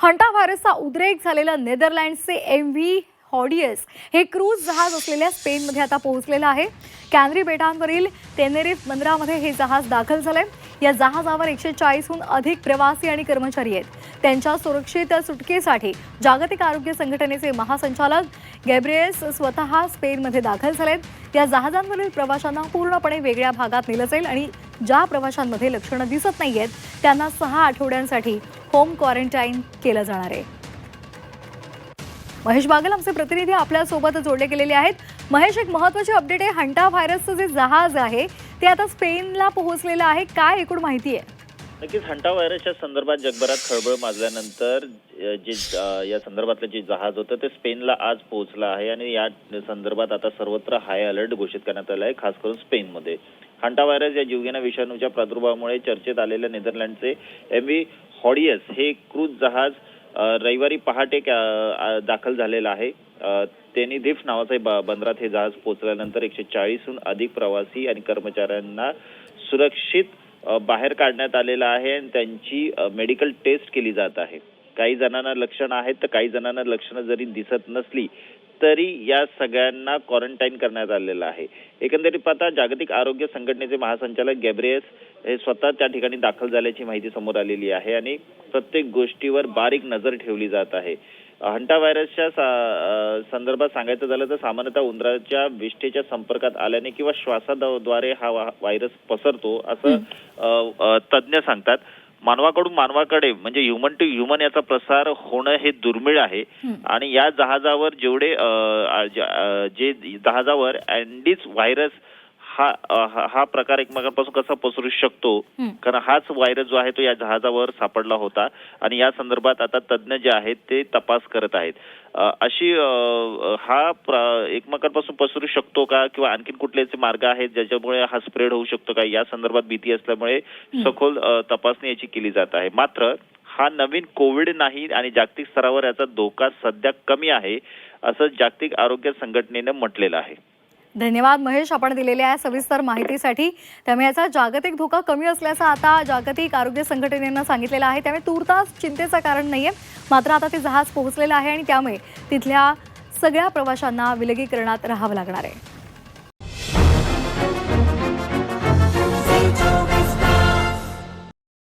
Hanta व्हायरसचा उद्रेक झालेला नेदरलँडचे एमव्ही हॉडियस हे क्रूझ जहाज असलेल्या स्पेनमध्ये आता पोहोचलेलं आहे। कॅनरी बेटांवरील टेनेरिफ बंदरामध्ये हे जहाज दाखल झाले। या जहाजावर 140हून अधिक प्रवासी आणि कर्मचारी आहेत। त्यांच्या सुरक्षित सुटकेसाठी जागतिक आरोग्य संघटनेचे महासंचालक गॅब्रिएस स्वतः स्पेनमध्ये दाखल झालेत। या जहाजांवरील प्रवाशांना पूर्णपणे वेगळ्या भागात नेलं जाईल आणि ज्या प्रवाशांमध्ये लक्षणं दिसत नाहीयेत त्यांना 6 आठवड्यांसाठी होम क्वारंटाईन केलं जाणार आहे। महेश बागल आमचे प्रतिनिधी आपल्या सोबत जोडले गेलेले आहेत। महेश, एक महत्त्वाची अपडेट आहे, हंटा व्हायरसचं जे जहाज आहे ते आता स्पेनला पोहोचलेलं आहे, काय एकूण माहिती आहे? नक्कीच हंटा व्हायरसच्या संदर्भात जगभरात खळबळ माजल्यानंतर या संदर्भातलं जे जहाज होतं ते स्पेनला आज पोहोचलं आहे आणि या संदर्भात आता सर्वत्र हाय अलर्ट घोषित करण्यात आला आहे, खास करून स्पेनमध्ये। हंटा व्हायरस या जीवघेण्या विषाणूच्या प्रादुर्भावामुळे चर्चेत आलेल्या नेदरलँडचे एमव्ही हॉडियस हे क्रूझ जहाज रविवारी पहाटे दाखल झालेलं आहे। टेनेरिफ नावाच्या बंदरात हे जहाज पोहोचल्यानंतर 140हून अधिक प्रवासी आणि कर्मचाऱ्यांना सुरक्षित बाहेर काढण्यात आलेलं आहे आणि त्यांची मेडिकल टेस्ट केली जात आहे। काही जणांना लक्षणं आहेत तर काही जणांना लक्षणं जरी दिसत नसली तरी या सगळ्यांना क्वारंटाईन करण्यात आलेलं आहे। एकंदरीत पाहता जागतिक आरोग्य संघटनेचे महासंचालक गॅब्रिएस हे स्वतः त्या ठिकाणी दाखल झाल्याची माहिती समोर आलेली आहे आणि प्रत्येक गोष्टीवर बारीक नजर ठेवली जात आहे। हंटा व्हायरसच्या संदर्भात सांगायचं झालं तर सामान्यतः उंदराच्या विष्ठेच्या संपर्कात आल्याने किंवा श्वासाद्वारे हा व्हायरस पसरतो असं तज्ज्ञ सांगतात। मानवाकडून मानवाकडे म्हणजे ह्युमन टू ह्युमन याचा प्रसार होणं हे दुर्मिळ आहे आणि या जहाजावर जे जहाजावर अँडीज व्हायरस हा प्रकार एकमेकांपासून कसा पसरू शकतो, कारण हाच व्हायरस जो आहे तो या जहाजावर सापडला होता आणि या संदर्भात आता तज्ज्ञ जे आहेत ते तपास करत आहेत। अशी हा एकमेकांपासून पसरू शकतो का किंवा आणखीन कुठलेचे मार्ग आहेत ज्याच्यामुळे हा स्प्रेड होऊ शकतो का या संदर्भात भीती असल्यामुळे सखोल तपासणी याची केली जात आहे। मात्र हा नवीन कोविड नाही आणि जागतिक स्तरावर याचा धोका सध्या कमी आहे असं जागतिक आरोग्य संघटनेने म्हटलेलं आहे। धन्यवाद महेश, आपण दिलेल्या सविस्तर माहितीसाठी। त्यामुळे याचा जागतिक धोका कमी असल्याचं आता जागतिक आरोग्य संघटनेनं सांगितलेलं आहे, त्यामुळे तूर्तास चिंतेचं कारण नाहीये। मात्र आता ते जहाज पोहोचलेलं आहे आणि त्यामुळे तिथल्या सगळ्या प्रवाशांना विलगीकरणात राहावं लागणार आहे।